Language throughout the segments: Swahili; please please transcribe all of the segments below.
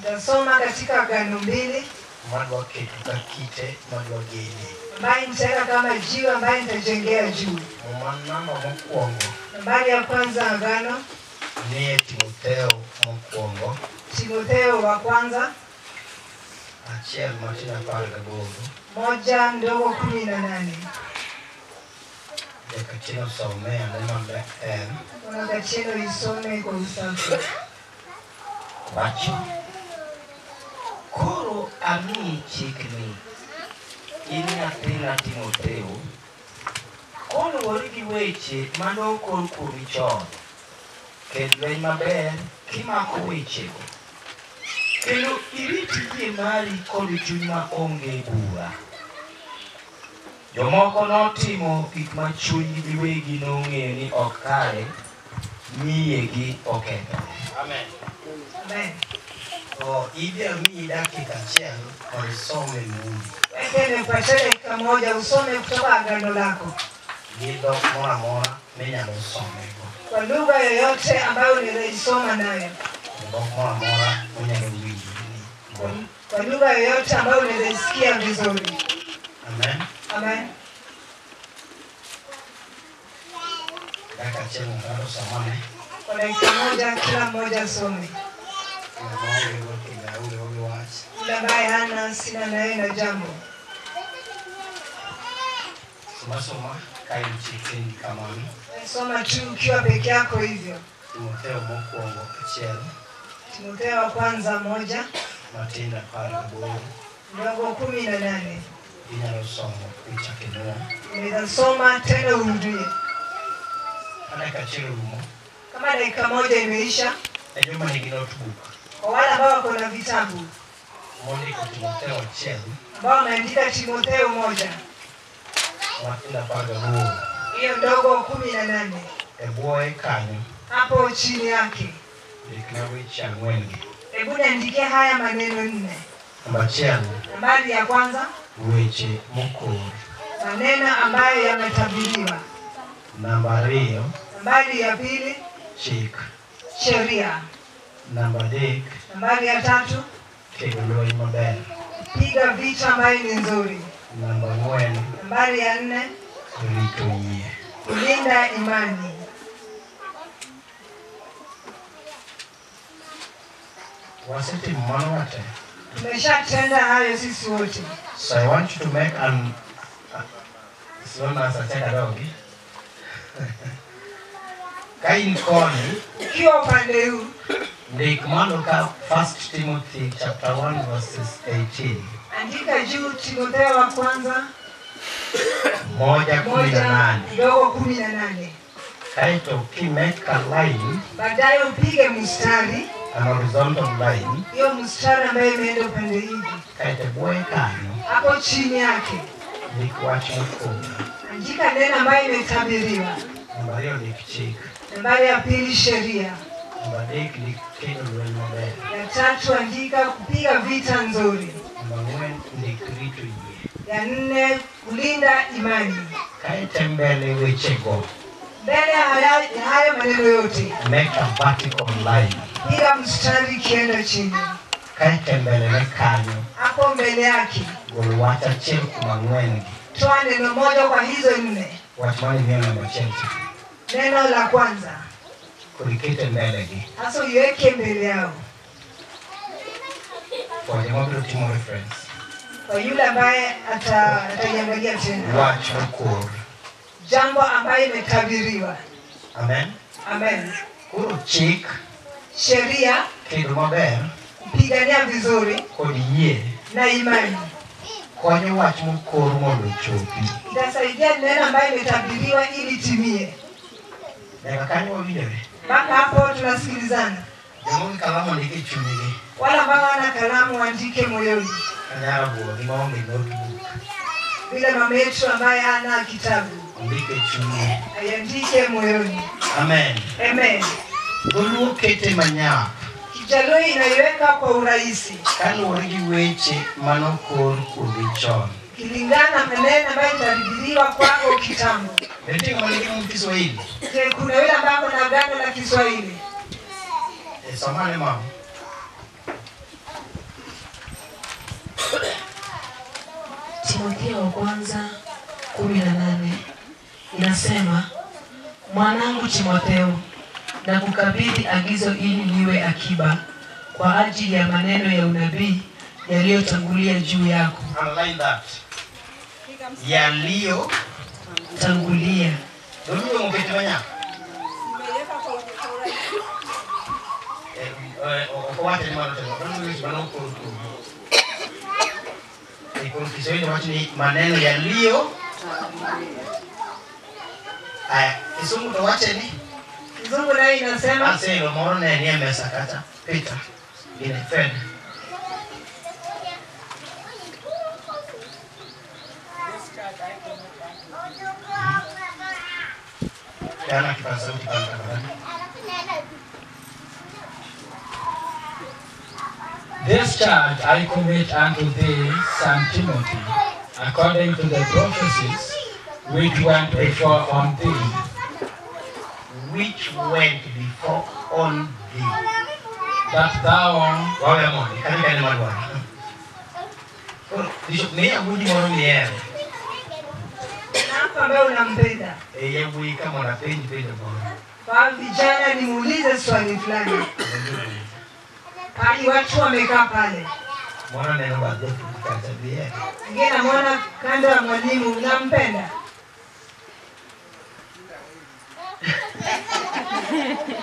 Tutasoma katika Agano 2. Madwa ketu kakite madwa geni. Ambaye nitaweka kama jiwe ambaye nitajengea juu. Mwanama mkwongo. Nambari ya kwanza Agano ni Timotheo mkwongo. Timotheo wa kwanza. Achiel matina parga bogo. 1:18. Dekachino somea nema ben. Unakachino isome kwa usafi. Bachi. Koro ami chikni. Ini athina Timotheo. Koro warigi weche mano kor kuri chon. Kedwe maber kimako wechego. Kendo iriti yie mari kod chuny ma onge bura. Jomoko notimo gik ma chunygi giwegi nong'eyo ni ok kare, miyegi okethore. Amen. Amen. Ibiro miyi dakika achiel kod some mumi. Wekene kwa dakika moja usome kutoka Agano lako. Gi dhok moro amora minyalo somego. Kwa lugha yoyote ambayo unaisoma nayo. Dhok moro amora minyalo winjo. Kwa lugha yoyote ambayo unaisikia vizuri. Amen. Amen. Dakika achiel ng'ato somane. Kwa dakika moja kila mmoja asome. Yule ambaye hana sina naye na jambo. Soma kai mchikeni kamano. Soma tu ukiwa peke yako hivyo. Timotheo mokwongo achiel. Timotheo wa kwanza 1. Matinda parga bogo. 18. Inyalo somo picha kendo. Nitasoma tena urudie. Dakika achiel rumo. Kama dakika moja imeisha. Joma nigi notebook. Kwa wale ambao wako na vitabu. Mondiko Timotheo achiel. Ambao wameandika Timotheo 1. Matinda parga bogo. Hiyo ndogo 18. Ebwoye kanyo. Hapo chini yake. Ndikna weche ang'wen. Hebu niandike haya maneno 4. Namba achiel. Nambari ya kwanza. Weche mokor. Maneno ambayo yametabiriwa. Namba 2. Nambari ya pili. Chik. Sheria. Namba 3. Nambari ya 3. Kedo lweny maber. Piga vita ambayo ni nzuri. Namba 4. Nambari ya 4. Rito yie. Kulinda imani. Wasetimo mano wate. Tumeshatenda hayo sisi wote. So I want you to make an slow as a check dog. Kain koni. Ukiwa upande huu. Ndik mano ka 1 Timothy chapter 1 verses 18. Andika juu Timotheo wa kwanza 1:18. ndogo 18. Kaito kimeka line. Baadaye upige mstari. An horizontal line. Hiyo mstari ambayo imeenda upande hivi. Kaito bwoye kanyo. Hapo chini yake. Ndik wach mokor. Andika neno ambayo imetabiriwa. Namba 2 ndik chik. Nambari ya pili sheria. Namba 3 ndik kedo lweny maber. Ya 3 andika kupiga vita nzuri. Namba 4 ndik rito yie. Ya 4 kulinda imani. Kaito mbele wechego. Mbele ya hayo maneno yote. Make a vertical line. Piga mstari kienda chini. Kaito mbele ne kanyo. Hapo mbele yake. Gol wach achiel kuom ang'wen gi. Toa neno moja kwa hizo 4. Wach mane miyo namba achiel. Neno la kwanza. Kurikete mbele gi. Hasa iweke mbele yao. For the mobile team reference. Kwa yule ambaye ataiangalia tena. Wach mokor. Jambo ambayo imetabiriwa. Amen. Amen. Koro chik. Sheria. Kedo maber. Kupigania vizuri. Kod yie. Na imani. Konyo wach mokor mondo chopi. Itasaidia neno ambayo imetabiriwa ili timie. Nyaka kanyo wawinjore. Mpaka hapo tunasikilizana. Jamonge kalamu andike chunygi. Wala ambao wana kalamu waandike moyoni. Kanyara buo gi maonge notebook. Vile mama yetu ambaye hana kitabu. Andike chunyi. Aiandike moyoni. Amen. Amen. Dholuo kete manyap. Kijaluo inaiweka kwa urahisi. Kaluwore gi weche manokor kuombi chon. Kilingana maneno ambayo itabiriwa kwako kitambo. Ndio mwalimu wa Kiswahili. Je, kuna yule ambaye ana agano la Kiswahili? Somale mama. Timotheo wa kwanza 18 inasema, mwanangu Timotheo, na kukabidhi agizo ili liwe akiba kwa ajili ya maneno ya unabii yaliyotangulia juu yako. Underline that. Yaliyo tangulia. Ndio mkitumanya. Okwate ni mwana tena. Ndio hizo maneno kwa Kiswahili watu ni maneno yaliyo. Kizungu tuwache ni? Kizungu nayo inasema asema mbona ni amesakata Peter ile Fred. Yana kipaza sauti kwa barabarani. This charge I commit unto thee, son Timothy, according to the prophecies which went before on thee. Which went before on thee. That thou Wawemoni, kanika ni madwani. Ni abudi moro miere. hapa ambaye unampenda. Yewe kama unapendi penda bwana. Kwa vijana nimuulize swali fulani. Hadi watu wamekaa pale. Mwana neno baadhi kukatabia. Ngine namuona kando ya mwalimu, unampenda?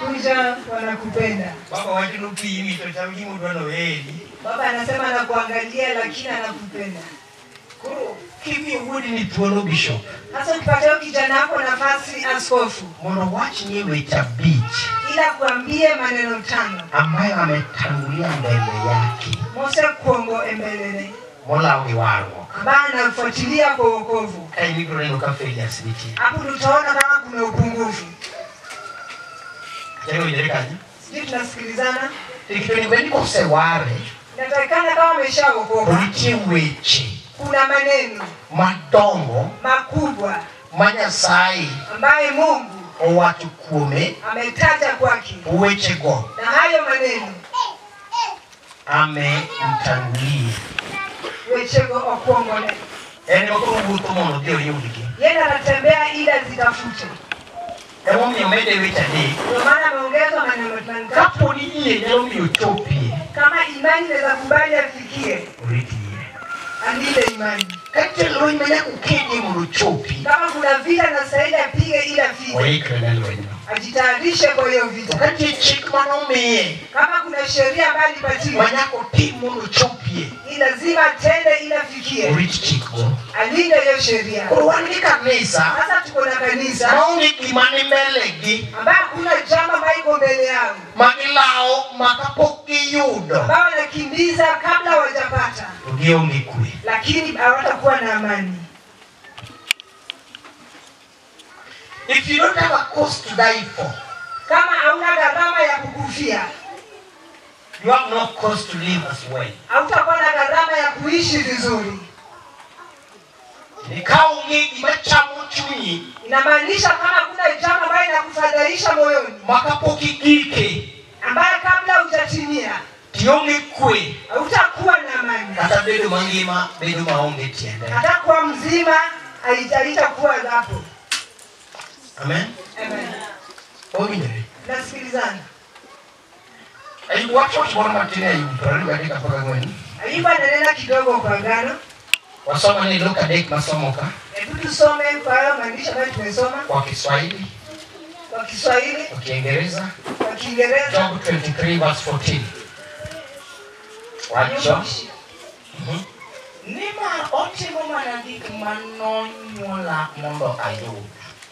Kuja wanakupenda. Baba wakinuki hivi tutaji mtu anaweli. Baba anasema anakuangalia lakini anakupenda. Kuro kimi wodi ni tuolo bishop. Sasa ukipatia kijana wako nafasi askofu. Mwana watch ni wecha beach. Ila kuambie maneno 5 ambayo ametangulia mbele yake. Mose kuongo embelele. Mola wiwaro. Bana anafuatilia kwa wokovu. Kai niko neno kafeli asibiti. Hapo tutaona kama kuna upungufu. Jana ujerekaje? Sisi tunasikilizana. Ikitoni kweni kwa seware. Natakana kama umeshaokoka. Ulichi weche. Kuna maneno madongo makubwa manyasai ambaye Mungu watu kume ametaja kwake. Weche go. Na hayo maneno amemtangulia. Weche go okuongole. Ene wakuru mbuto mono dio yudiki. Yeye anatembea ila zitafute. Emo miomede wecha di. Kwa maana ameongezwa maneno mangapi? Kapo ni iye nelo miotopie. Kama imani inaweza kubali afikie. Uriti. Andile imani. Kati lo imani ukeni muluchopi. Kama kuna vita na saidi apige ila vita. Waikre nalo ino. Ajitayarishe kwa hiyo vita. Kati chik manome. Kama kuna sheria ambayo ipatiwe. Wanyako timu muluchopie. Ni lazima tende ila fikie. Uriti chiko. Alinde hiyo sheria. Kuruwani kanisa. Sasa tuko na kanisa. Maungi imani melegi. Ambayo kuna jambo ambayo iko mbele yao. Magilao makapoki yudo. Ambao wanakimbiza kabla hawajapata. Ugiongi kwe. Lakini hawatakuwa na amani. If you don't have a cause to die for, kama hauna gharama ya kukufia, you have no cause to live as well. Hautakuwa na gharama ya kuishi vizuri. Nikaungi imechamu chunyi. Inamaanisha kama kuna jambo ambalo linakufadhaisha moyoni, makapoki gike, ambaye kabla hujatimia, tiongi kwe, hautakuwa na amani. hata bedo mangima, bedo maonge tiende. Hata kwa mzima haitakuwa hapo. Amen. Amen. Ominye. Nasikilizana. Ayu watu bora matini ayu bora katika paka ngweni. Ayuba ananena kidogo kwa agano. Wasoma ni Luka dek masomo ka. Hebu tusome kwa hayo maandisho ambayo tumesoma. Kwa Kiswahili. Kwa Kiswahili. Kwa Kiingereza. Kwa Kiingereza. Job 23 verse 14. Wacho. Nima otimo manandik manonyola mondo ayud.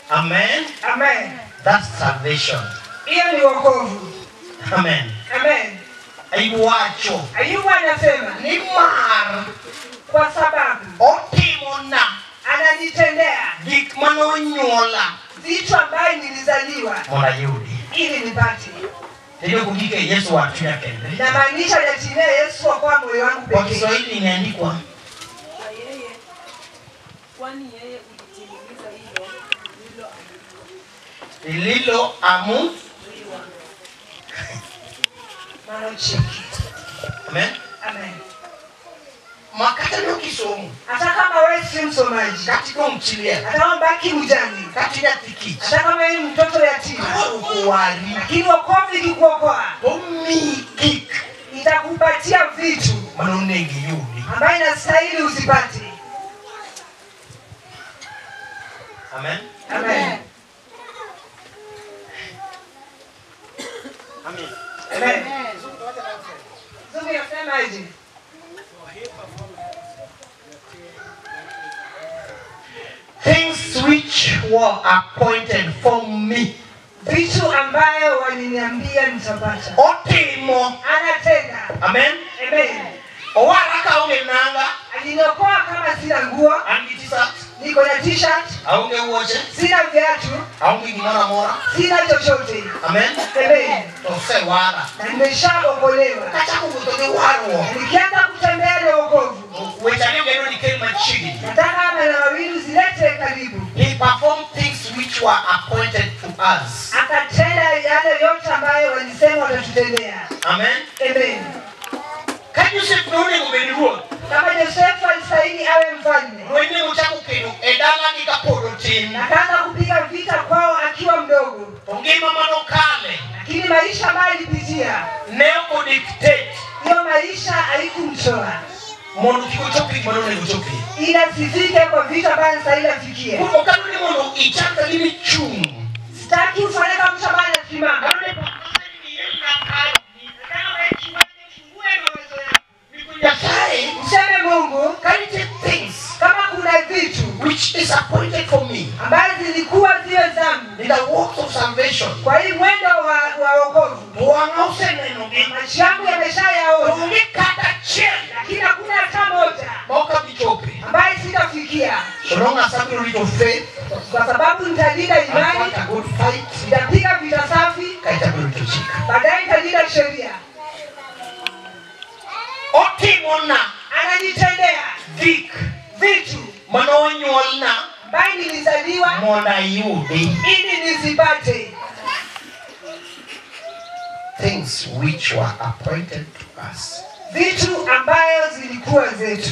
Amen. Amen. That's salvation. Hiyo ni wokovu. Amen. Amen. Ayuwacho. Ayuba anasema ni mar kwa sababu otimo na ananitendea gik manonyola vitu ambaye nilizaliwa mondo ayudi ili nipate. Ndio kugike Yesu watu yake. Na maanisha yatimie Yesu kwa moyo wangu pekee. Kwa Kiswahili imeandikwa yeye, kwani yeye ulitimiza lilo amu. Mano cheki. Amen. Amen. Makati Kata no kisomo. Hata kama wewe si msomaji. Kati no mchilia. Hata kama baki mjane. Kati ya tikiti. Hata kama wewe mtoto yatima. Uko wari. Lakini wokovu ikikuokoa. Omi kik. Itakupatia vitu. Manonegi yuni. Ambaye inastahili uzipate. Amen. Amen. Amen. Amen. Zungu yasemaje? Things which were appointed for me. Vitu ambayo waliniambia nitapata. Otimo. Anatenda. Amen. Amen. Owaraka ungenanga. Aliniokoa kama sina nguo. Angitisa. Niko na t-shirt. Aunge uoche. Sina viatu. Aunge gimana mora. Sina chochote. Amen. Amen. Tose wara. Na nimeshaokolewa. Kacha kukutoke waro. Nikianza kutembea na wokovu. Wechani ungeno nikema chigi. Nataka ama na wawili zilete karibu. He performed things which were appointed to us. Akatenda yale yote ambayo walisema watatutendea. Amen. Amen. Can you say Brune Gubeniruo? Kama Josefu alistahili awe mfalme. Mwene mchaku kenu edala nikapodo tin. Akaanza kupiga vita kwao akiwa mdogo. Ongema manokale. Lakini maisha ambayo alipitia. Neoko dictate. Hiyo maisha haikumchoa. Mono kikochopi manone kuchopi. Ila sifike kwa vita ambayo anastahili afikie. Ukanuni mono ichanga limi chumu. Sitaki ufanye kama mtu ambaye anasimama. Mseme Mungu, kama kuna vitu which is appointed for me ambazo zilikuwa ziwe zangu in the works of salvation. kwa hii mwendo wa wokovu, Wangause neno gema. maisha yangu yameshayaona. Ungekata chini. Lakini hakuna hata moja Moka bichope. ambaye sitafikia. So long as I'm ready to faith, Kwa sababu nitalinda I imani, fight a good fight. nitapiga vita safi, Kaitabiri tuchika. baadaye nitalinda sheria. Otimona. Ananitendea vitu Manonyolna. ambaye nilizaliwa Mona yudi. ili nizipate. Things which were appointed to us. Vitu ambayo zilikuwa zetu.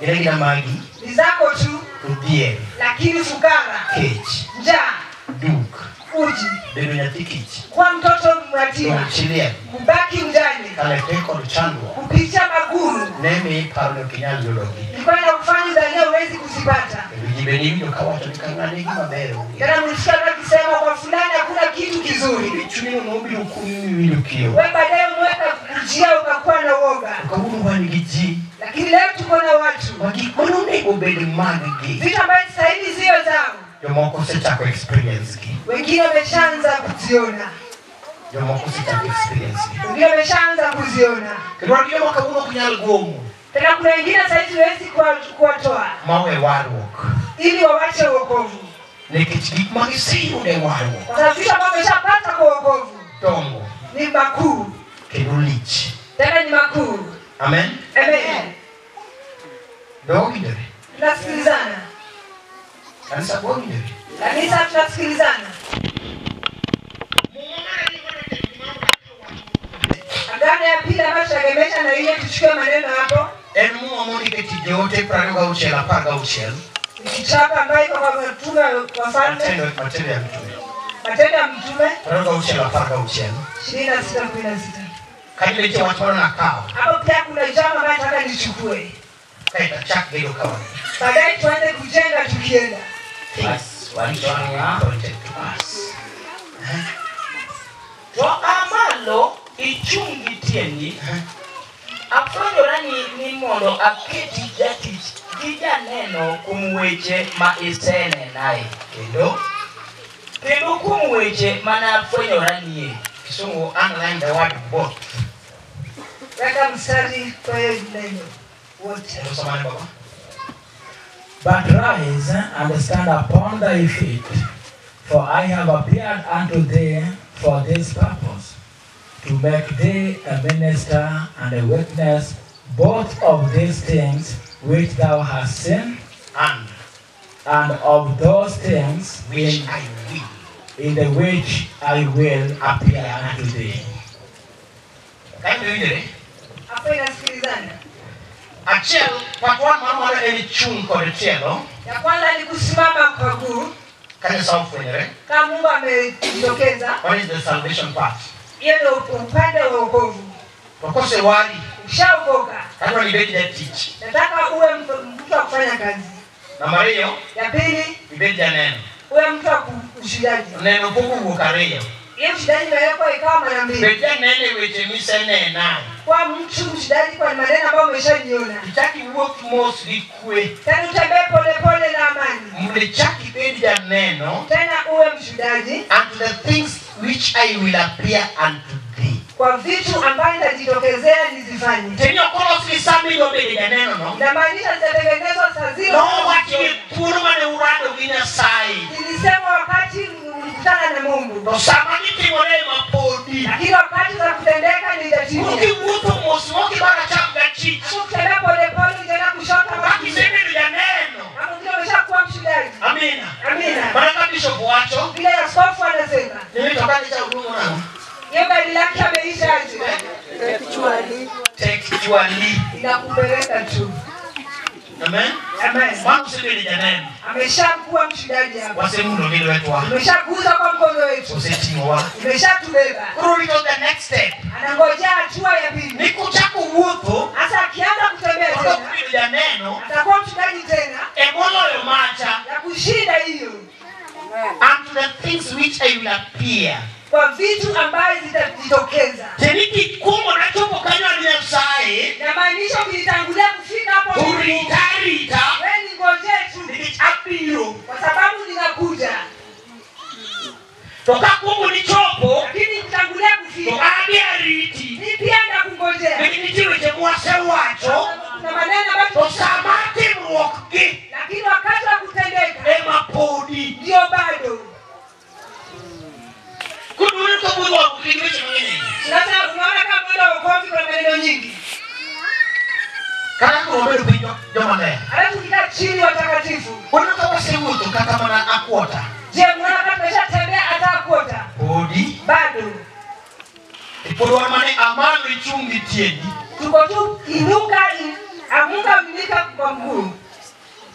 Gina magi. Ni zako tu, Udie. lakini fukara, Cage. njaa, Duke. uji, Beno nyatikich. kwa mtoto matima, Chilia. kubaki mjane, Kaleteko luchandwa. kupitia magumu. Neme parlo kinyalo logi. Nilikuwa nakufanya dhania huwezi kuzipata. Vijibeni hivyo kawato nikangane gima bero. Tena mlisikia akisema kwa fulani hakuna kitu kizuri. Bichuni unobi ukumi wilukio. Wewe baadaye umeweka kujia ukakuwa na uoga. Ukabunu wani giji. Lakini leo tuko na watu. Wagi manone obedi magi. Vitu ambavyo stahili sio zao. Yomoko sechako experience ki. Wengine wameshaanza kuziona. Yomoko sechako experience ki. Wengine wameshaanza kuziona. Kidwani yomoko kabuno kunyal gomu. Tena kuna wengine sasa huwezi kuwatoa. Mawe warwok. Ili wawache wokovu. Nekich magi ude warwok. Kwa sababu vitu ambavyo wameshapata kwa wokovu Tongo. ni makuu. Kedulich. Tena ni makuu. Amen. Amen. Dogidere. Tunasikilizana. Kanisa bogidere. Kanisa tunasikilizana. Agano ya pili ambayo tunagemesha na ile tuchukue maneno hapo. Enu amoni keti jote praga uchela paga uchel. Kichapa ambayo iko kwa mtume wa falme. Matendo ya mtume. Matendo ya mtume Praga uchela paga uchel. 26:16. Kadile che watu na kao. Hapo pia kuna jambo ambalo nataka nichukue. Kaita chak gelo kawa. Baadaye tuanze kujenga tukienda. Yes, walichoana pointed to us. To amalo ichungi tiendi. Afonyora ni mondo aketi jatich gi janeno kuom weche ma isene nae. Kendo kuom weche mana afonyora nie. Kisumu underline the word both. Weka mstari kwa hiyo neno wote. Tusomane baba. But rise and stand upon thy feet, for I have appeared unto thee for this purpose, to make thee a minister and a witness both of these things which thou hast seen, and of those things Which I will. in the which I will appear unto thee. Kaito yule. Hapo inasikilizana. Achiel, patuan mara en chung kod tielo. Ya kwanza ni kusimama kwa mguu. Kanya saufwenyere. Kama Mungu amejitokeza. What is the salvation part? Hiyo ndio upande wa wokovu. Tokose wari. Ushaokoka. Kama ni bedi ya teach. Nataka uwe mtu wa kufanya kazi. Namba hiyo. Ya pili, Bedi ya neno. uwe mtu wa kushuhudia. Neno kuku ukareyo. Hiyo mshuhudaji imewekwa ikawa mara mbili. Bedi ya neno weche misene na. Kwa mtu mshuhudaji kwa maneno ambayo umeshajiona. Kitaki walk most likwe. Tena utembee pole pole na amani. Mlechaki bedi ya neno. Tena uwe mshuhudaji. And the things which I will appear unto thee. Kwa vitu ambavyo nitajitokezea nizifanye. Tenyo kono sisami yo bedi ya neno no. Inamaanisha zitatengenezwa saa zile. No wakini puruma ne urado vina sai. Nilisema wakati mkutana na Mungu. No samani timone mapodi. Lakini wakati za kutendeka nitatimia. Muki wuto mosimoki bara changa chichi. Kutembea pole pole nitaenda kushota Waki semi ya neno. Hapo ndio umeshakuwa mshuhudaji. Amina. Amina. Baraka bishop wacho. Vile askofu anasema. Nimetoka ni cha huduma na. Hiyo gari lake ameisha aje. Textually. Inakupeleka tu. Amen. Amen. Wangu semi ya neno. Ameshakuwa mshuhudaji hapa. Wasemuno vile wetu wa. Umeshaguza kwa mkono wetu. Usetiwa wa. Umeshatubeba. Kurudi to the next step. Anangojea hatua ya pili. Niku chako wuto. Sasa akianza kutembea Kwa tena. kupili ya neno. Atakuwa mshuhudaji tena. Ebolo yo macha. Ya kushinda hiyo. And to the things which I will appear. Kwa vitu ambazo zitajitokeza. Teniki kumo na chopo kanywa ni Nyasaye. Na maanisha ukitangulia kufika hapo Uritarita. wewe ni ngojee tu. Nikichapiro. Kwa sababu ninakuja. Toka kumo ni chopo. Lakini ukitangulia kufika. Toka abiariti. Ni pia ndakungojea. Nikitiwe che mwase wacho. Na maneno ambayo Tosamati mwoki. lakini wakati wa kutendeka Ema podi. ndio bado. Kuduri kwa mwili wa kukimisha mwingine. Sasa unaona kama mwendo wa wokovu kuna maneno nyingi. Kana kuroberu pinyo jomane. Alafu kikaa chini watakatifu. Unatoka sewuto kata mana akuota. Je, mwana kama tumeshatembea hata kuota? Podi. Bado. Ipodwa mane amano ichungi tieni. Tuko tu amuka mlika kwa mguu.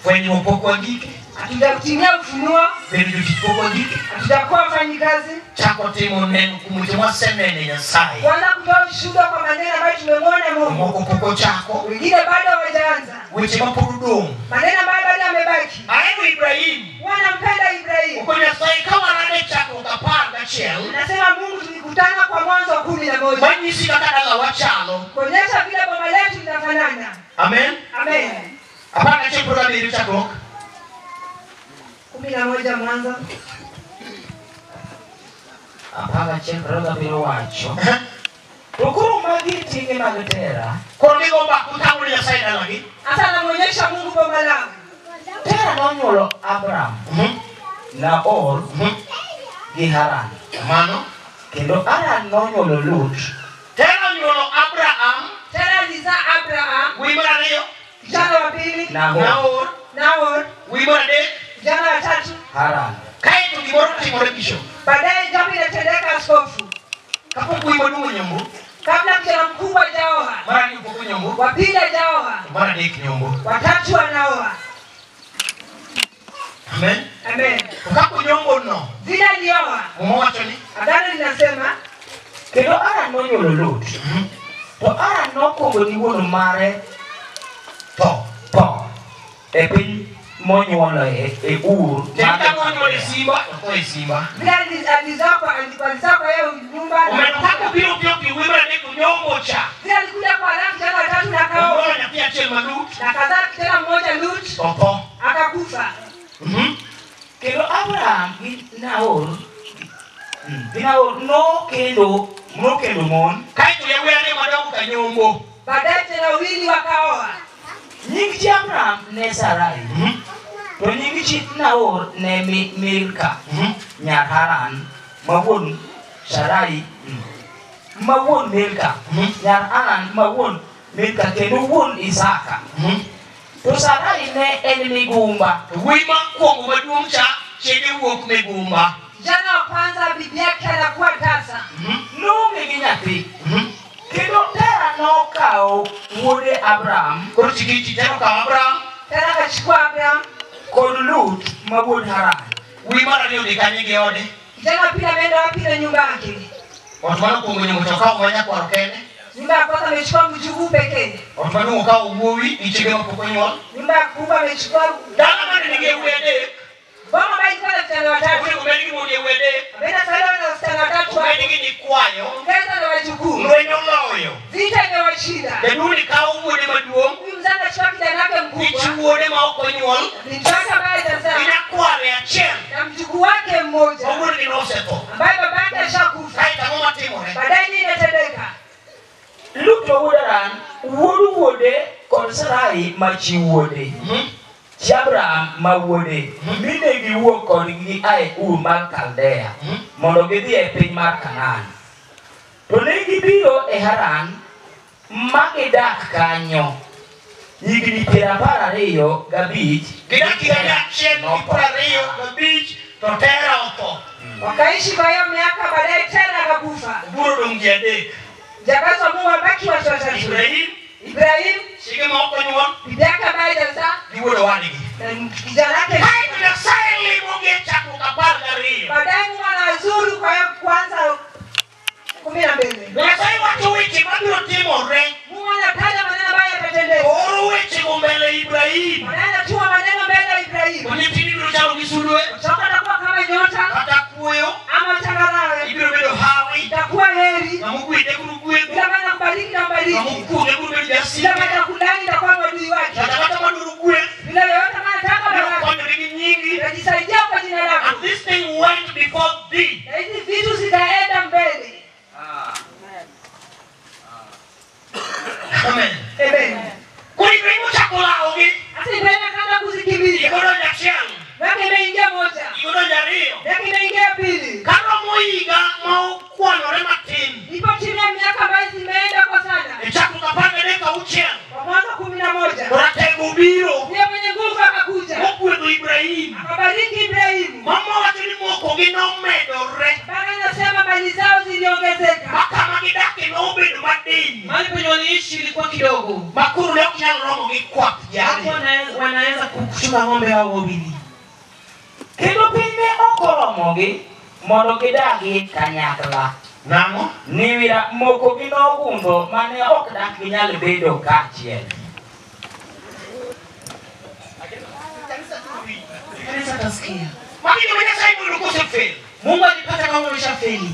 Fwenye upoko gike. Hatujatimia ufunuo. Bedu jipoko gike. Hatujakuwa wafanyikazi. Chako timo neno kumutimwa senene Nyasaye. Kwanza kutoa ushuhuda kwa maneno ambayo tumemwona Mungu. Moko poko chako. Wengine bado hawajaanza. Weche mapurudomu. Maneno ambayo bado yamebaki. Aenu Ibrahim. Wanampenda Ibrahimu. Uko Nyasaye kama nane chako utapanga chel. Nasema Mungu tulikutana kwa Mwanzo 11. Manyisi kakadala wachalo. Kuonyesha vile boma letu linafanana. Amen. Amen. Apana chepo na biru chako. 11 Mwanzo. Apana chepo na biru wacho. Tukuru magiti ni magitera. Kordigo mba kutangu ni Nyasaye na lagi. Hata anamuonyesha Mungu boma lao. Tera nonyolo Abraham. Nahor. Gi Haran. Mano. Kendo Haran nonyolo Lut. Tena nyolo Abraham. Tena aliza Abraham. Wimara leo. Kijana wa pili. Nahor. Wimara de. Kijana wa tatu. Haran. Kai tukiboro timore bisho. Baadaye jambo linatendeka askofu. Kapo kuibo dungu nyumbu. Kabla kijana mkubwa hajaoa. Mara ni upoku nyumbu. Wa pili hajaoa. Mara ni nyumbu. Watatu wanaoa. Amen. Amen. Kapo nyumbu no. Vile alioa. Mwacho ni. Agano linasema Kendo Haran nonyolo Lut. To Haran nokongo ni wuon mare To. Piny monyuolo e Ur. Tena nyolo Simba. To Simba. vile alizaa kwa yeye nyumba. Umetoka pio wimara de kunyombo cha. Vile alikuja kwa Haran kijana wa tatu na akaoa. Mbona nyapia chema Lut. Na kazaa kijana mmoja Lut. To. Akakufa. Kendo Abraham gi Nahor nokendo mon. Kai to yawe ane madongo ka nyombo. Baadaye tena wawili wakaoa. Nying chi Abraham ne Sarai. To nying chi Nahor ne Milka. Nyar Haran ma wuon Sarai. Ma wuon Milka. Nyar Haran ma wuon Milka kendo wuon Isaka. To Sarai ne en migumba. Wima kuongo maduong' cha chege wuok migumba. Kijana wa kwanza bibi yake anakuwa tasa. Nume gi nyathi. Kendo Tera nokao wuode Abraham. Koro chiki Tera okao Abraham. Tera akachukua Abraham. Kod Lut ma wuod Haran. Wi mar ariyo ni kanye gi ode. Kijana pili ameenda wapi na nyumba yake? Watu wanakuongo nyumba chokao mwanya kwa rokene. Nyumba ya kwanza amechukua mjukuu pekee. Watu wanakuongo uowi ichige mapokonywa. Nyumba ya kubwa amechukua Dala mane nige uede. Boma bai kwa vijana watatu. Ule kumeni mwode uede. Ameenda sala na wasichana watatu. Kumeni ni kwayo. Ongeza na wajukuu. Mwenye loyo. Vita imewashinda. Jaduli kao uode maduong. Huyu mzee anachukua kijana wake mkubwa. Ichuode maokonywa. Ni mtoto ambaye atazaa. Inakware achiel. Na mjukuu wake mmoja. Oguri ni noseto. Ambaye babake ashakufa. Kaita ngoma timore. Baadaye nini inatendeka? Lut ma wuod Haran, wuode kod Sarai ma chi wuode. Chi Abraham ma wuode. Mine giwuok kodgi ae Ur mar Kaldea mondo gidhi e piny mar Kanaan. To ne gibiro e Haran ma gidak kanyo higni 25 Gidaki gada achiel gi 25 to Tera otho. Wakaishi kwa hiyo miaka, baadaye Tera akakufa. Buro dong ji adek. Jakazi wa Mungu wabaki watu watatu. Ibrahim, Chige maokonywa. bibi yake ambaye atazaa, Gi wuodo wadgi. na kijana wake. Kaito Nyasaye limogi chakruok 12. Baadaye Mungu anawazuru kwa hiyo kwanza 12. Nyasaye wacho weche mabiro timore. Mungu anataja maneno ambayo yatatendeka. Oro weche go mbele Ibrahim. Anatuma maneno mbele ya Ibrahim. Nyithindi biro chalo gi sulwe. Kutoka atakuwa kama nyota Kata kuoyo. ama changarawe. Ibiro bedo hawi. Itakuwa heri. Namugwide kuru gwedho. Bila maana kubariki na mbariki. Namukuge kuru bedo jasike. Bila maana kulani itakuwa madui wake. Kata maduru gwedho. Bila yoyote maana taka baraka. Namukonyo gi nyingi. Najisaidia kwa jina lako. And this thing went before thee. Na hizi vitu zitaenda mbele. Amen. Amen. Kuri Ibrahim chakulaogi. Hata Ibrahim akaanza kuzikimbia. Igodo jachiel. Miaka imeingia moja. Igodo jariyo. Miaka imeingia pili. Karomo higa ma okwanore matin. Ipo chini ya miaka ambayo zimeenda kwa sana. E chakruok 16. Kwa mwaka 11. Ratego biro. Ndiye mwenye nguvu akakuja. Mogwedho Ibrahim. Akabariki Ibrahim. Mama wacho ni moko gi nomedore. Baba anasema mali zao ziliongezeka. Makama gidake nobedo madiny. Mahali penye waliishi ilikuwa kidogo. Makuru ne ok nyal romo gi kwath Hapo jari. wanaweza kuchunga ng'ombe hao wawili. kendo piny ne ok oromogi mondo gidagi kanyakla. Nang'o? Niwira moko gi nogundho mane ok dak ginyal bedo kaachiel. Kanisa tasikia. Magi gima Nyasaye mondo kosefel. Mungu alipata kama umeshafeli.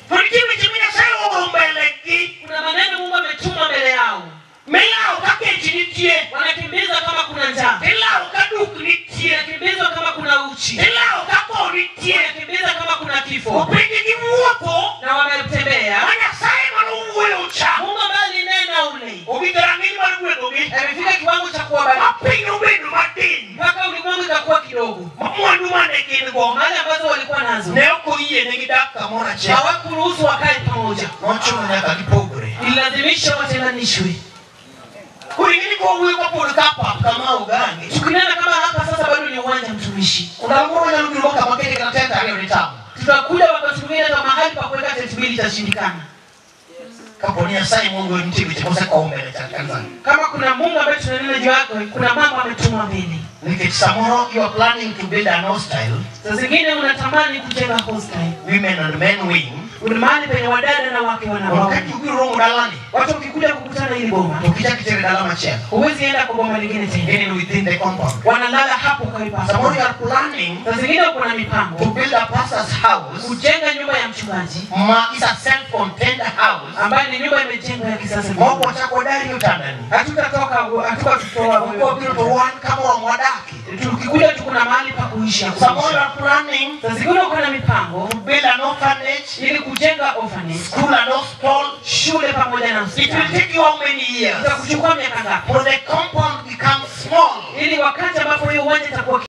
To nitie weche ma Nyasaye oro mbelegi. Kuna maneno Mungu ametuma mbele yao. Milawo ka kech nitie. Wanakimbiza kama kuna njaa. Ilawo ka duk nitie. Wanakimbizwa kama kuna uchi. Ilawo ka tho nitie. Wanakimbiza kama kuna kifo. Opigi giwuotho. Na wametembea. Ma Nyasaye manowuoyo cha. Mungu ambaye alinena ule. Ogidho rang'iny mar gwedhogi. Amefika kiwango cha kuwabariki. Ma piny obedo matin. Mpaka ulimwengu ikakuwa kidogo. Ma mwandu mane gin go. Mali ambazo walikuwa nazo. Ne ok oyienegi dak kamoro achiel. Hawakuruhusu wakae pamoja. Nochuno nyaka gipogre. Ilazimisha watenganishwe. Koro ing'eni kowuoyo kapod ka pap kama ogange. Tukinena kama hapa sasa bado ni uwanja mtumishi. Ndalo moro nyalo biro kama kete kata tent ariyo ni tamo. Tutakuja wakati mwingine hata mahali pa kuweka tent mbili itashindikana. Kapo ni Nyasaye Mungu nitie weche mosekowo mbele cha kanisa. Kama kuna Mungu ambaye tunanena juu yake, kuna mambo ametuma mbele. Nikech samoro you are planning to build an hostel, Saa zingine unatamani kujenga hostel. women and men wing. Kuna mahali penye wadada na wake Wakati wanawake. ubiro romo dalani, Watu wakikuja kukutana ili boma, to kichak itere dala machielo. huwezi enda kwa boma lingine tena. In within the compound. Wanalala hapo karibu Samoro you hapo. are planning Saa zingine uko na to mipango build a pastor's house, kujenga nyumba ya mchungaji ma is a self-contained house. ambayo ni nyumba imejengwa ya kisasa. Moko chako dari utandani. Hatutatoka Moko biro to wan kama wamwadaki. tukikuja tu kuna mahali pa kuishi. Samoro you are planning Saa zingine uko na mipango to build an orphanage, ili kujenga orphanage, school and hospital. shule pamoja na It will hospitali. take you how many years Itakuchukua miaka ngapi for the compound becomes small? ili wakati ambapo hiyo uwanja itakuwa